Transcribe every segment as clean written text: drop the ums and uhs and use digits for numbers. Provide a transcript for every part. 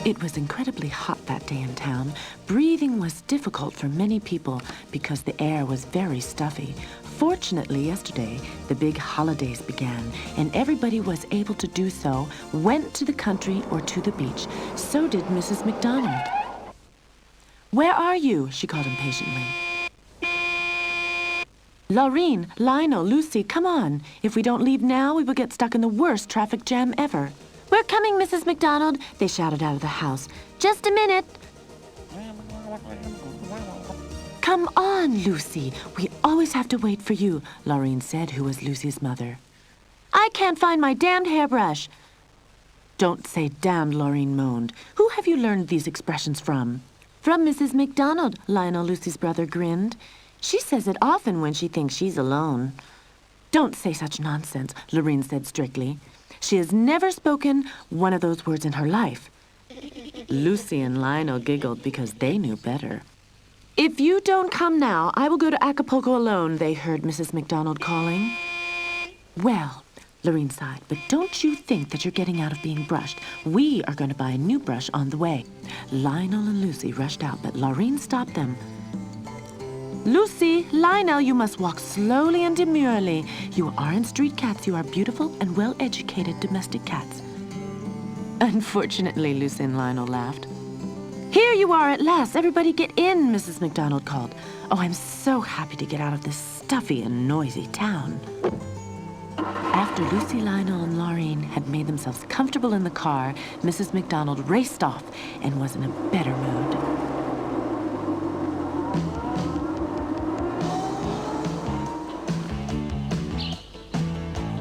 It was incredibly hot that day in town. Breathing was difficult for many people because the air was very stuffy. Fortunately, yesterday, the big holidays began, and everybody was able to do so, went to the country or to the beach. So did Mrs. McDonald. "Where are you?" she called impatiently. "Laureen, Lionel, Lucy, come on. If we don't leave now, we will get stuck in the worst traffic jam ever." "We're coming, Mrs. McDonald," they shouted out of the house. "Just a minute." "Come on, Lucy. We always have to wait for you," Laureen said, who was Lucy's mother. "I can't find my damned hairbrush." "Don't say damned," Laureen moaned. "Who have you learned these expressions from?" "From Mrs. McDonald," Lionel, Lucy's brother, grinned. "She says it often when she thinks she's alone." "Don't say such nonsense," Laureen said strictly. "She has never spoken one of those words in her life." Lucy and Lionel giggled because they knew better. "If you don't come now, I will go to Acapulco alone," they heard Mrs. McDonald calling. "Well," Laureen sighed, "but don't you think that you're getting out of being brushed. We are going to buy a new brush on the way." Lionel and Lucy rushed out, but Laureen stopped them. "Lucy, Lionel, you must walk slowly and demurely. You aren't street cats. You are beautiful and well-educated domestic cats." Unfortunately, Lucy and Lionel laughed. "Here you are at last. Everybody get in," Mrs. McDonald called. "Oh, I'm so happy to get out of this stuffy and noisy town." After Lucy, Lionel, and Laureen had made themselves comfortable in the car, Mrs. McDonald raced off and was in a better mood.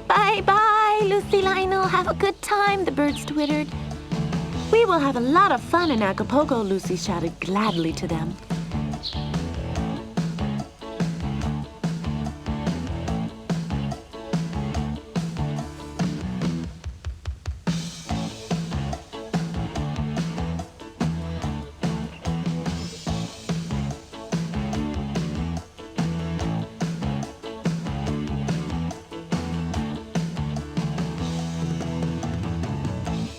"Bye-bye, Lucy, Lionel. Have a good time," the birds twittered. "We will have a lot of fun in Acapulco," Lucy shouted gladly to them.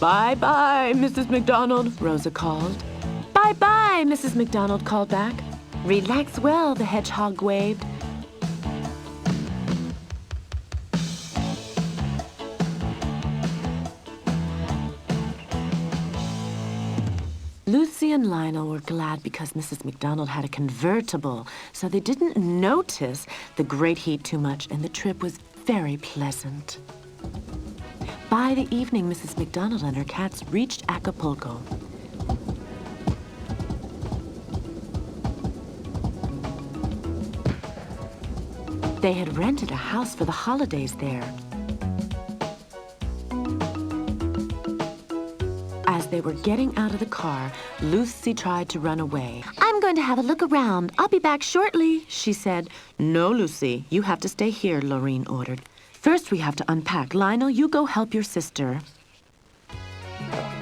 "Bye-bye, Mrs. McDonald," Rosa called. "Bye-bye," Mrs. McDonald called back. "Relax well," the hedgehog waved. Lucy and Lionel were glad because Mrs. McDonald had a convertible, so they didn't notice the great heat too much, and the trip was very pleasant. By the evening, Mrs. McDonald and her cats reached Acapulco. They had rented a house for the holidays there. As they were getting out of the car, Lucy tried to run away. "I'm going to have a look around. I'll be back shortly," she said. "No, Lucy, you have to stay here," Laureen ordered. "First, we have to unpack. Lionel, you go help your sister."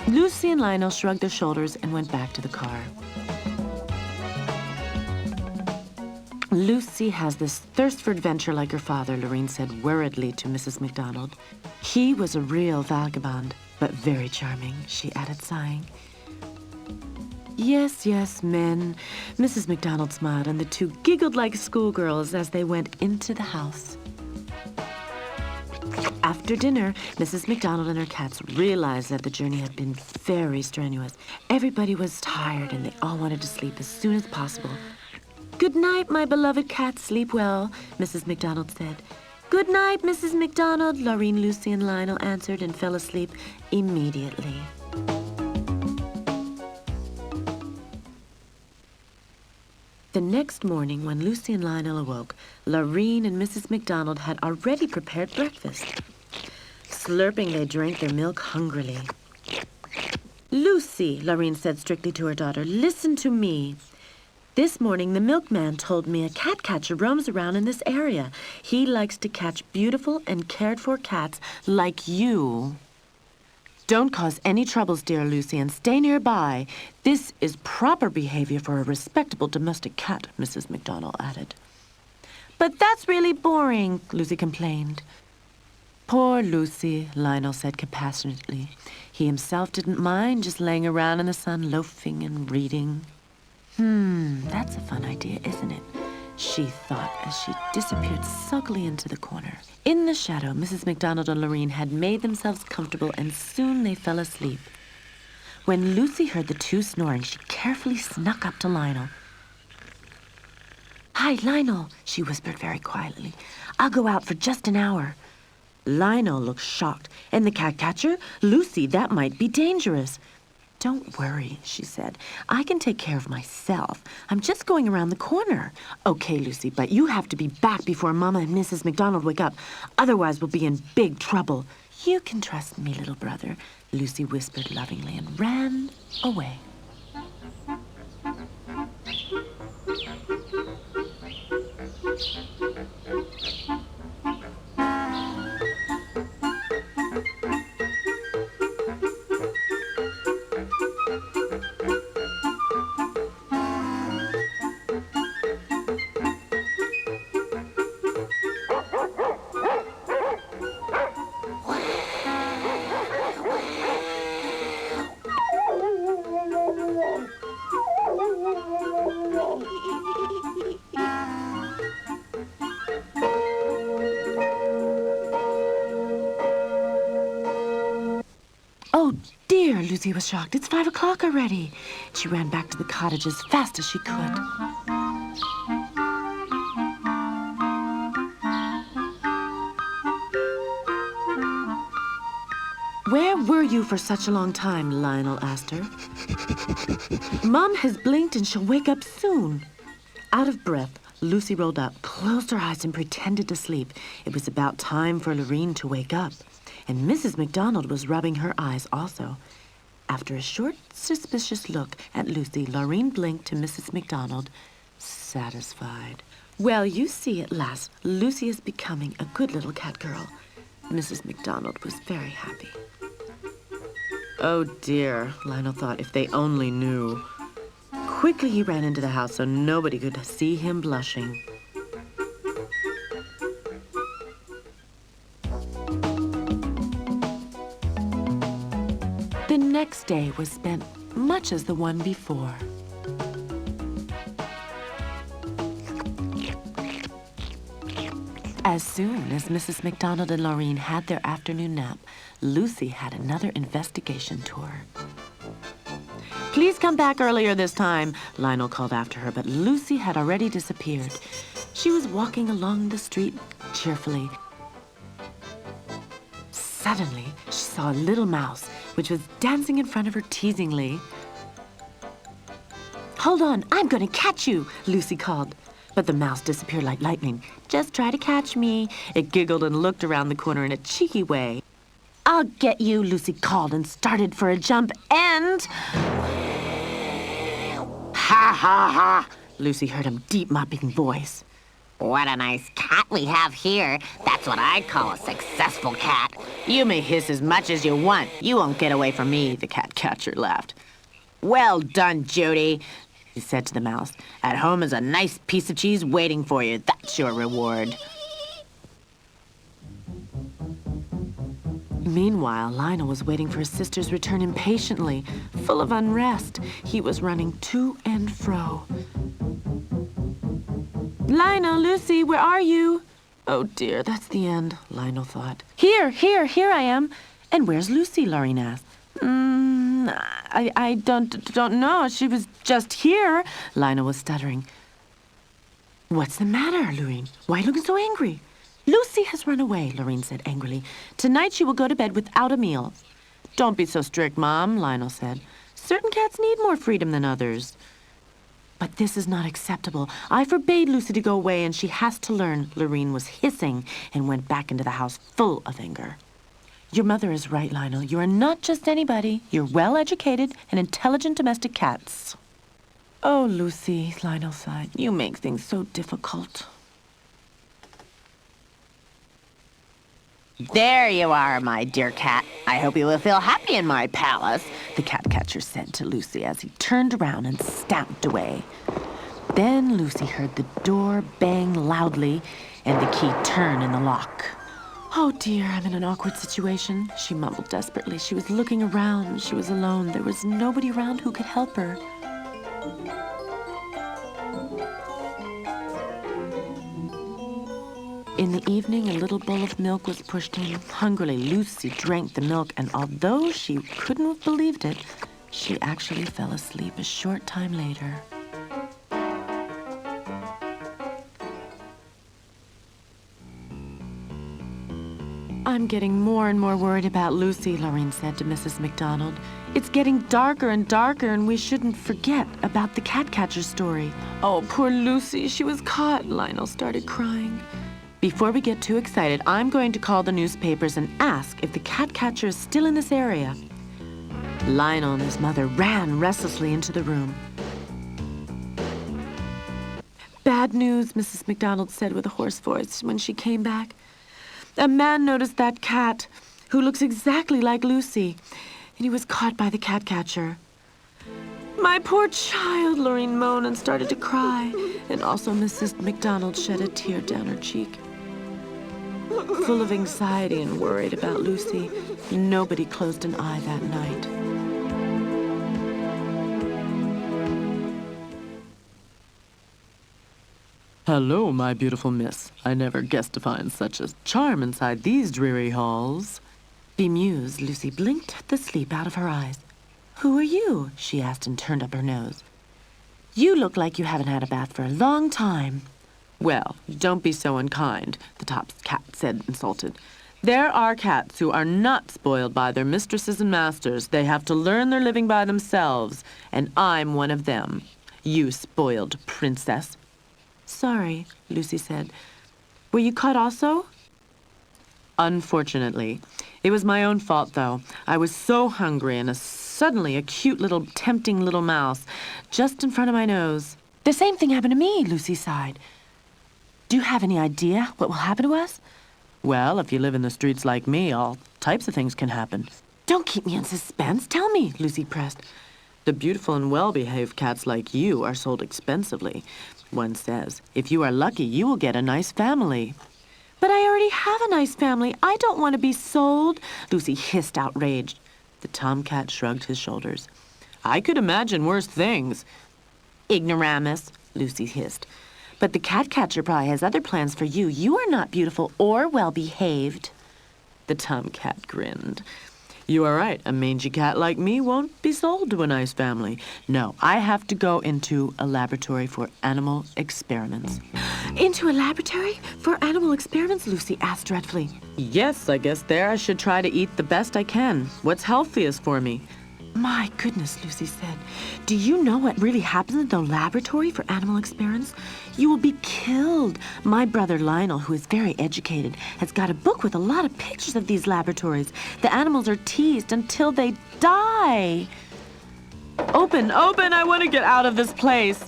Lucy and Lionel shrugged their shoulders and went back to the car. "Lucy has this thirst for adventure like her father," Laureen said worriedly to Mrs. McDonald. "He was a real vagabond, but very charming," she added, sighing. "Yes, yes, men." Mrs. McDonald smiled, and the two giggled like schoolgirls as they went into the house. After dinner, Mrs. McDonald and her cats realized that the journey had been very strenuous. Everybody was tired, and they all wanted to sleep as soon as possible. "Good night, my beloved cats. Sleep well," Mrs. McDonald said. "Good night, Mrs. McDonald," Laureen, Lucy, and Lionel answered and fell asleep immediately. The next morning, when Lucy and Lionel awoke, Laureen and Mrs. McDonald had already prepared breakfast. Slurping, they drank their milk hungrily. "Lucy," Laureen said strictly to her daughter, "listen to me. This morning, the milkman told me a cat catcher roams around in this area. He likes to catch beautiful and cared-for cats like you." Don't cause any troubles, dear Lucy, and stay nearby. This is proper behavior for a respectable domestic cat, Mrs. McDonald added. But that's really boring, Lucy complained. Poor Lucy, Lionel said compassionately. He himself didn't mind just laying around in the sun, loafing and reading. That's a fun idea, isn't it? She thought as she disappeared sulkily into the corner. In the shadow, Mrs. McDonald and Lorene had made themselves comfortable, and soon they fell asleep. When Lucy heard the two snoring, she carefully snuck up to Lionel. "Hi, Lionel," she whispered very quietly. "I'll go out for just an hour." Lionel looked shocked. "And the cat catcher? Lucy, that might be dangerous." "Don't worry," she said. "I can take care of myself. I'm just going around the corner." "Okay, Lucy, but you have to be back before Mama and Mrs. McDonald wake up. Otherwise, we'll be in big trouble." "You can trust me, little brother," Lucy whispered lovingly and ran away. "Oh, dear," Lucy was shocked. "It's 5 o'clock already." She ran back to the cottage as fast as she could. "Where were you for such a long time?" Lionel asked her. "Mom has blinked and she'll wake up soon." Out of breath, Lucy rolled up, closed her eyes, and pretended to sleep. It was about time for Lorene to wake up, and Mrs. McDonald was rubbing her eyes also. After a short, suspicious look at Lucy, Lorene blinked to Mrs. McDonald, satisfied. "Well, you see at last, Lucy is becoming a good little cat girl." Mrs. McDonald was very happy. "Oh dear," Lionel thought, "if they only knew." Quickly he ran into the house so nobody could see him blushing. The next day was spent much as the one before. As soon as Mrs. McDonald and Lorene had their afternoon nap, Lucy had another investigation tour. "Please come back earlier this time," Lionel called after her, but Lucy had already disappeared. She was walking along the street cheerfully. Suddenly, she saw a little mouse, which was dancing in front of her teasingly. "Hold on, I'm going to catch you," Lucy called. But the mouse disappeared like lightning. "Just try to catch me." It giggled and looked around the corner in a cheeky way. "I'll get you," Lucy called and started for a jump, and... "Ha, ha, ha!" Lucy heard a deep, mopping voice. What a nice cat we have here. That's what I call a successful cat. "You may hiss as much as you want. You won't get away from me," the cat catcher laughed. "Well done, Judy," he said to the mouse. "At home is a nice piece of cheese waiting for you. That's your reward." Meanwhile, Lionel was waiting for his sister's return impatiently, full of unrest. He was running to and fro. "Lionel, Lucy, where are you?" "Oh dear, that's the end," Lionel thought. Here I am." "And where's Lucy?" Lorene asked. I don't know. She was just here." Lionel was stuttering. "What's the matter, Lorene? Why are you looking so angry?" "Lucy has run away," Lorene said angrily. "Tonight she will go to bed without a meal." "Don't be so strict, Mom," Lionel said. "Certain cats need more freedom than others." "But this is not acceptable. I forbade Lucy to go away, and she has to learn." Lorene was hissing and went back into the house full of anger. "Your mother is right, Lionel. You are not just anybody. You're well-educated and intelligent domestic cats." "Oh, Lucy," Lionel sighed, "you make things so difficult." There you are, my dear cat. I hope you will feel happy in my palace, the cat catcher said to Lucy as he turned around and stamped away. Then Lucy heard the door bang loudly and the key turn in the lock. Oh dear, I'm in an awkward situation, she mumbled desperately. She was looking around. She was alone. There was nobody around who could help her. In the evening, a little bowl of milk was pushed in. Hungrily, Lucy drank the milk, and although she couldn't have believed it, she actually fell asleep a short time later. I'm getting more and more worried about Lucy, Lorraine said to Mrs. McDonald. It's getting darker and darker, and we shouldn't forget about the cat catcher story. Oh, poor Lucy, she was caught. Lionel started crying. Before we get too excited, I'm going to call the newspapers and ask if the cat catcher is still in this area. Lionel and his mother ran restlessly into the room. Bad news, Mrs. McDonald said with a hoarse voice when she came back. A man noticed that cat, who looks exactly like Lucy, and he was caught by the cat catcher. My poor child, Lorraine moaned and started to cry, and also Mrs. McDonald shed a tear down her cheek. Full of anxiety and worried about Lucy, nobody closed an eye that night. Hello, my beautiful miss. I never guessed to find such a charm inside these dreary halls. Bemused, Lucy blinked the sleep out of her eyes. Who are you? She asked and turned up her nose. You look like you haven't had a bath for a long time. Well, don't be so unkind, the top cat said, insulted. There are cats who are not spoiled by their mistresses and masters. They have to learn their living by themselves, and I'm one of them. You spoiled princess. Sorry, Lucy said. Were you caught also? Unfortunately. It was my own fault, though. I was so hungry, and suddenly a cute little tempting little mouse just in front of my nose. The same thing happened to me, Lucy sighed. Do you have any idea what will happen to us? Well, if you live in the streets like me, all types of things can happen. Don't keep me in suspense. Tell me, Lucy pressed. The beautiful and well-behaved cats like you are sold expensively. One says, if you are lucky, you will get a nice family. But I already have a nice family. I don't want to be sold, Lucy hissed, outraged. The tomcat shrugged his shoulders. I could imagine worse things. Ignoramus, Lucy hissed. But the cat catcher probably has other plans for you. You are not beautiful or well-behaved. The tomcat grinned. You are right. A mangy cat like me won't be sold to a nice family. No, I have to go into a laboratory for animal experiments. Into a laboratory for animal experiments? Lucy asked dreadfully. Yes, I guess there I should try to eat the best I can. What's healthiest for me? My goodness, Lucy said. Do you know what really happens in the laboratory for animal experiments? You will be killed. My brother Lionel, who is very educated, has got a book with a lot of pictures of these laboratories. The animals are teased until they die. Open, I want to get out of this place.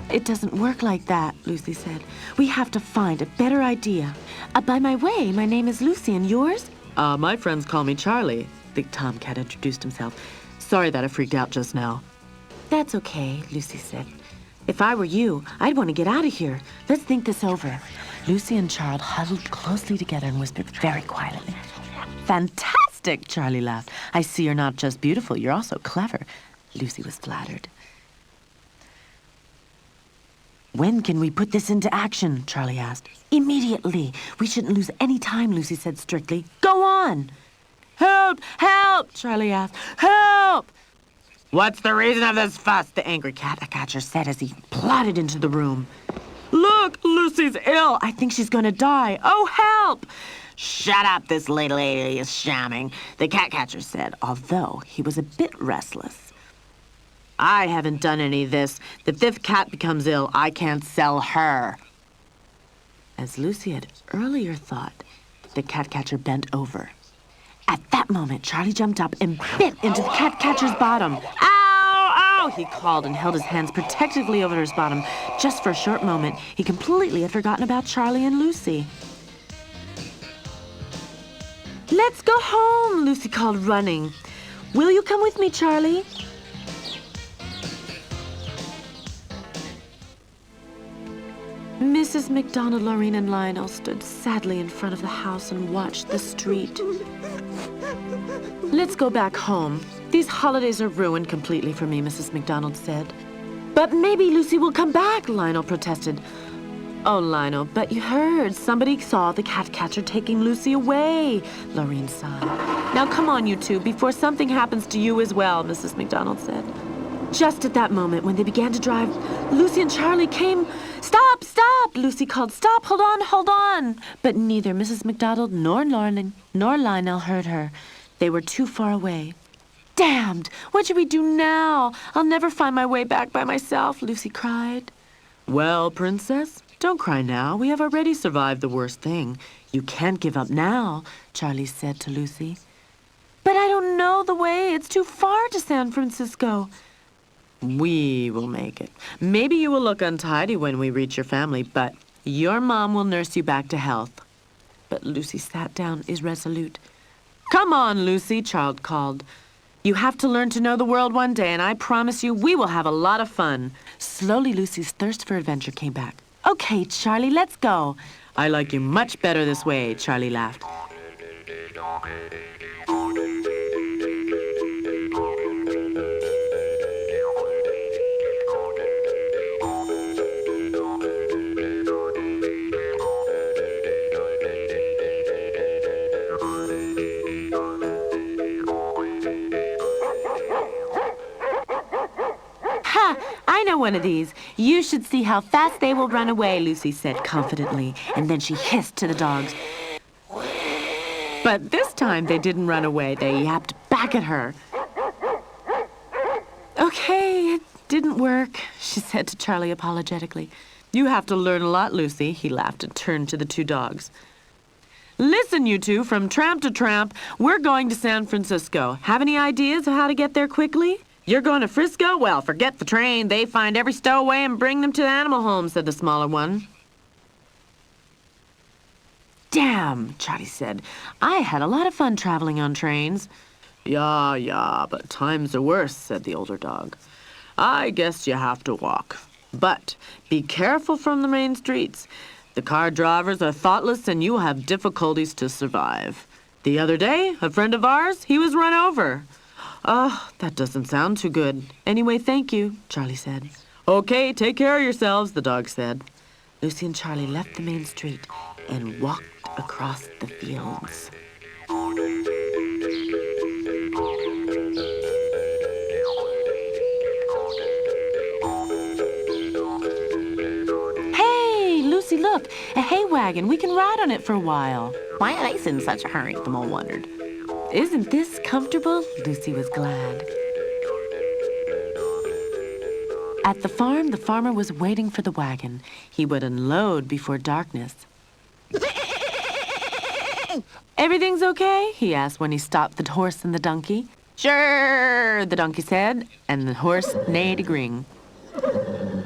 It doesn't work like that, Lucy said. We have to find a better idea. By my way, my name is Lucy, and yours? My friends call me Charlie. The tomcat introduced himself. Sorry that I freaked out just now. That's okay, Lucy said. If I were you, I'd want to get out of here. Let's think this over. Lucy and Charles huddled closely together and whispered very quietly. Fantastic, Charlie laughed. I see you're not just beautiful, you're also clever. Lucy was flattered. When can we put this into action? Charlie asked. Immediately. We shouldn't lose any time, Lucy said strictly. Go on. Help! Help! Charlie asked. Help! What's the reason of this fuss? The angry cat catcher said as he plodded into the room. Look, Lucy's ill. I think she's gonna die. Oh, help! Shut up, this little lady is shamming, the cat catcher said, although he was a bit restless. I haven't done any of this. The fifth cat becomes ill. I can't sell her. As Lucy had earlier thought, the cat catcher bent over. At that moment, Charlie jumped up and bit into the cat catcher's bottom. Ow! Ow! He called and held his hands protectively over his bottom. Just for a short moment, he completely had forgotten about Charlie and Lucy. Let's go home, Lucy called, running. Will you come with me, Charlie? Mrs. McDonald, Lorraine, and Lionel stood sadly in front of the house and watched the street. Let's go back home. These holidays are ruined completely for me, Mrs. McDonald said. But maybe Lucy will come back, Lionel protested. Oh, Lionel, but you heard. Somebody saw the cat catcher taking Lucy away, Lorraine sighed. Now come on, you two, before something happens to you as well, Mrs. McDonald said. Just at that moment, when they began to drive, Lucy and Charlie came. Stop, stop, Lucy called. Stop, hold on, hold on. But neither Mrs. McDonald nor Lionel heard her. They were too far away. Damned! What should we do now? I'll never find my way back by myself, Lucy cried. Well, Princess, don't cry now. We have already survived the worst thing. You can't give up now, Charlie said to Lucy. But I don't know the way. It's too far to San Francisco. We will make it. Maybe you will look untidy when we reach your family, but your mom will nurse you back to health. But Lucy sat down, irresolute. Come on, Lucy, Charles called. You have to learn to know the world one day, and I promise you we will have a lot of fun. Slowly, Lucy's thirst for adventure came back. Okay, Charlie, let's go. I like you much better this way, Charlie laughed. I know one of these. You should see how fast they will run away, Lucy said confidently, and then she hissed to the dogs. But this time they didn't run away. They yapped back at her. Okay, it didn't work, she said to Charlie apologetically. You have to learn a lot, Lucy, he laughed and turned to the two dogs. Listen, you two, from tramp to tramp, we're going to San Francisco. Have any ideas of how to get there quickly? You're going to Frisco? Well, forget the train. They find every stowaway and bring them to the animal home, said the smaller one. Damn, Charlie said. I had a lot of fun traveling on trains. Yeah, but times are worse, said the older dog. I guess you have to walk. But be careful from the main streets. The car drivers are thoughtless and you will have difficulties to survive. The other day, a friend of ours, he was run over. Oh, that doesn't sound too good. Anyway, thank you, Charlie said. Okay, take care of yourselves, the dog said. Lucy and Charlie left the main street and walked across the fields. Hey, Lucy, look, a hay wagon. We can ride on it for a while. Why are they in such a hurry? The mole wondered. Isn't this comfortable? Lucy was glad. At the farm, the farmer was waiting for the wagon. He would unload before darkness. Everything's okay? He asked when he stopped the horse and the donkey. Sure, the donkey said, and the horse neighed agreeing.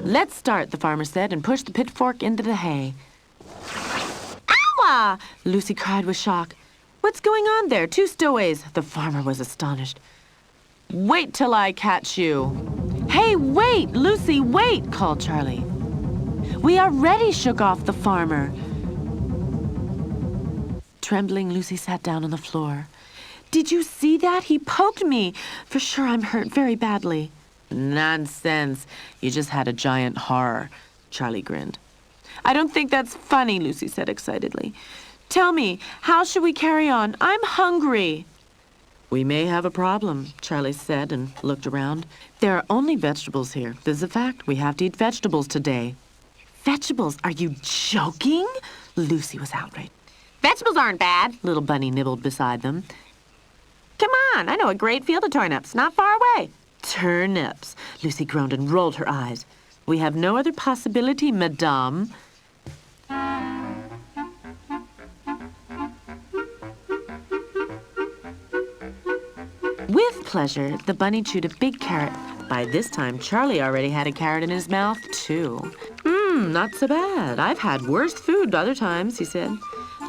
Let's start, the farmer said, and pushed the pitchfork into the hay. Ow! Lucy cried with shock. What's going on there? Two stowaways. The farmer was astonished. Wait till I catch you. Hey, wait! Lucy, wait! Called Charlie. We already shook off the farmer. Trembling, Lucy sat down on the floor. Did you see that? He poked me. For sure I'm hurt very badly. Nonsense. You just had a giant horror. Charlie grinned. I don't think that's funny, Lucy said excitedly. Tell me, how should we carry on? I'm hungry. We may have a problem, Charlie said and looked around. There are only vegetables here. This is a fact. We have to eat vegetables today. Vegetables? Are you joking? Lucy was outraged. Vegetables aren't bad. Little Bunny nibbled beside them. Come on, I know a great field of turnips, not far away. Turnips. Lucy groaned and rolled her eyes. We have no other possibility, madame. With pleasure, the bunny chewed a big carrot. By this time, Charlie already had a carrot in his mouth, too. Not so bad. I've had worse food other times, he said.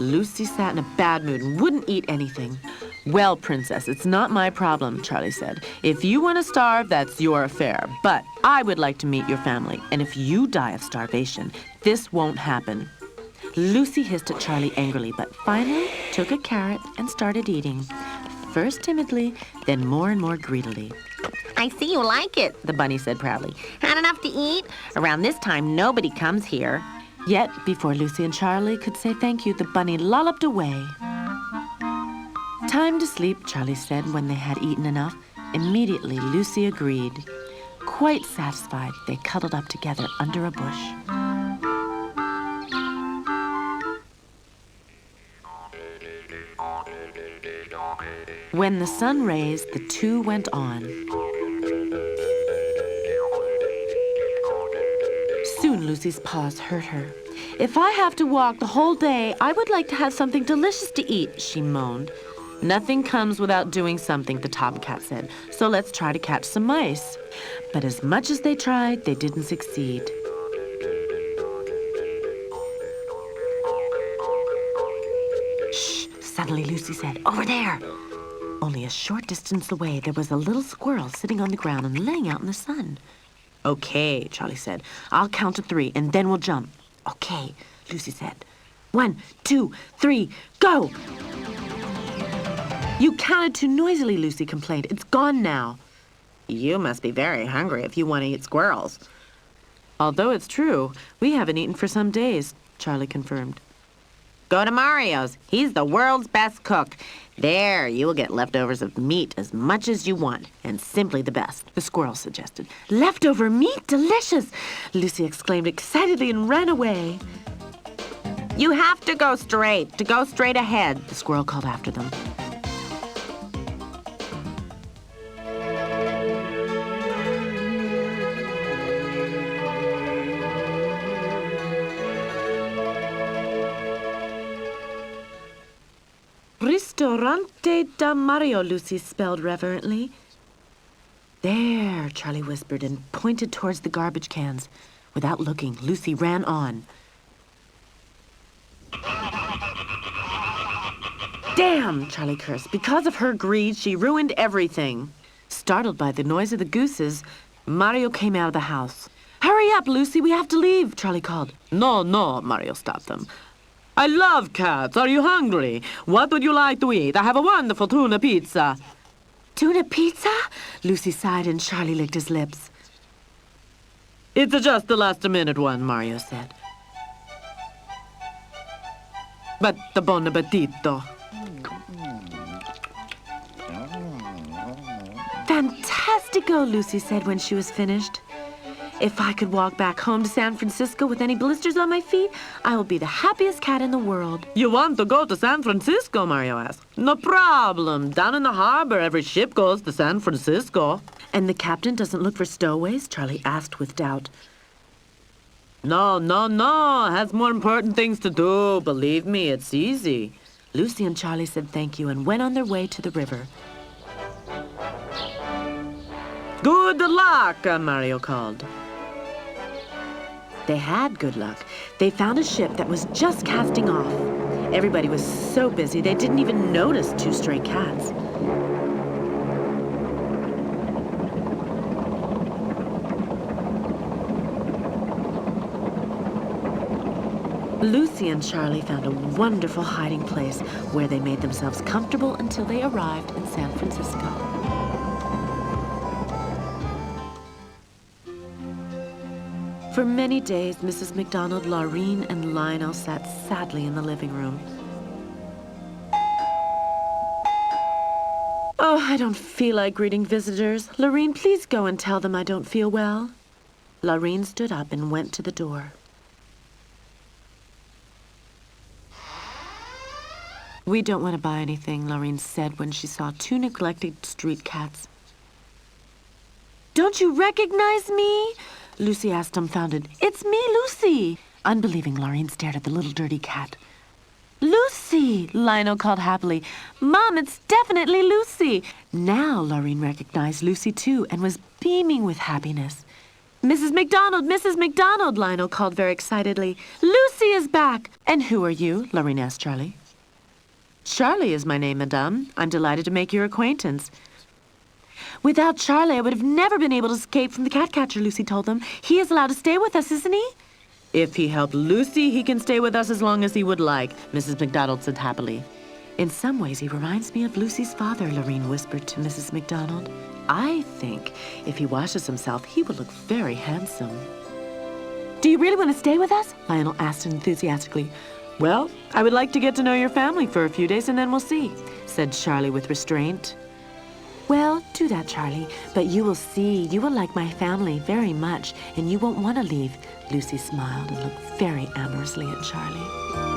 Lucy sat in a bad mood and wouldn't eat anything. Well, Princess, it's not my problem, Charlie said. If you want to starve, that's your affair. But I would like to meet your family, and if you die of starvation, this won't happen. Lucy hissed at Charlie angrily, but finally took a carrot and started eating. First timidly, then more and more greedily. I see you like it, the bunny said proudly. Had enough to eat? Around this time, nobody comes here. Yet, before Lucy and Charlie could say thank you, the bunny lolloped away. Time to sleep, Charlie said when they had eaten enough. Immediately, Lucy agreed. Quite satisfied, they cuddled up together under a bush. When the sun raised, the two went on. Soon Lucy's paws hurt her. If I have to walk the whole day, I would like to have something delicious to eat, she moaned. Nothing comes without doing something, the tomcat said, so let's try to catch some mice. But as much as they tried, they didn't succeed. Shh, suddenly Lucy said, over there. Only a short distance away, there was a little squirrel sitting on the ground and laying out in the sun. Okay, Charlie said. I'll count to 3, and then we'll jump. Okay, Lucy said. 1, 2, 3, go! You counted too noisily, Lucy complained. It's gone now. You must be very hungry if you want to eat squirrels. Although it's true, we haven't eaten for some days, Charlie confirmed. Go to Mario's. He's the world's best cook. There, you will get leftovers of meat as much as you want, and simply the best, the squirrel suggested. Leftover meat? Delicious! Lucy exclaimed excitedly and ran away. You have to go straight ahead, the squirrel called after them. Ristorante da Mario, Lucy spelled reverently. There, Charlie whispered and pointed towards the garbage cans. Without looking, Lucy ran on. Damn, Charlie cursed. Because of her greed, she ruined everything. Startled by the noise of the gooses, Mario came out of the house. Hurry up, Lucy, we have to leave, Charlie called. No, Mario stopped them. I love cats. Are you hungry? What would you like to eat? I have a wonderful tuna pizza. Tuna pizza? Lucy sighed and Charlie licked his lips. It's just the last-minute one, Mario said. But the bon appetito. Fantastico, Lucy said when she was finished. If I could walk back home to San Francisco with any blisters on my feet, I will be the happiest cat in the world. You want to go to San Francisco, Mario asked. No problem. Down in the harbor, every ship goes to San Francisco. And the captain doesn't look for stowaways? Charlie asked with doubt. No. Has more important things to do. Believe me, it's easy. Lucy and Charlie said thank you and went on their way to the river. Good luck, Mario called. They had good luck. They found a ship that was just casting off. Everybody was so busy they didn't even notice 2 stray cats. Lucy and Charlie found a wonderful hiding place where they made themselves comfortable until they arrived in San Francisco. For many days, Mrs. McDonald, Laureen, and Lionel sat sadly in the living room. Oh, I don't feel like greeting visitors. Laureen, please go and tell them I don't feel well. Laureen stood up and went to the door. We don't want to buy anything, Laureen said when she saw 2 neglected street cats. Don't you recognize me? Lucy asked dumbfounded. It's me, Lucy. Unbelieving, Laureen stared at the little dirty cat. Lucy, Lionel called happily. Mom, it's definitely Lucy. Now Laureen recognized Lucy too and was beaming with happiness. Mrs. McDonald, Mrs. McDonald, Lionel called very excitedly. Lucy is back! And who are you? Lorraine asked Charlie. Charlie is my name, Madame. I'm delighted to make your acquaintance. Without Charlie, I would have never been able to escape from the cat catcher, Lucy told them. He is allowed to stay with us, isn't he? If he helped Lucy, he can stay with us as long as he would like, Mrs. McDonald said happily. In some ways, he reminds me of Lucy's father, Lorraine whispered to Mrs. McDonald. I think if he washes himself, he would look very handsome. Do you really want to stay with us? Lionel asked enthusiastically. Well, I would like to get to know your family for a few days and then we'll see, said Charlie with restraint. Well, do that, Charlie, but you will see, you will like my family very much and you won't want to leave. Lucy smiled and looked very amorously at Charlie.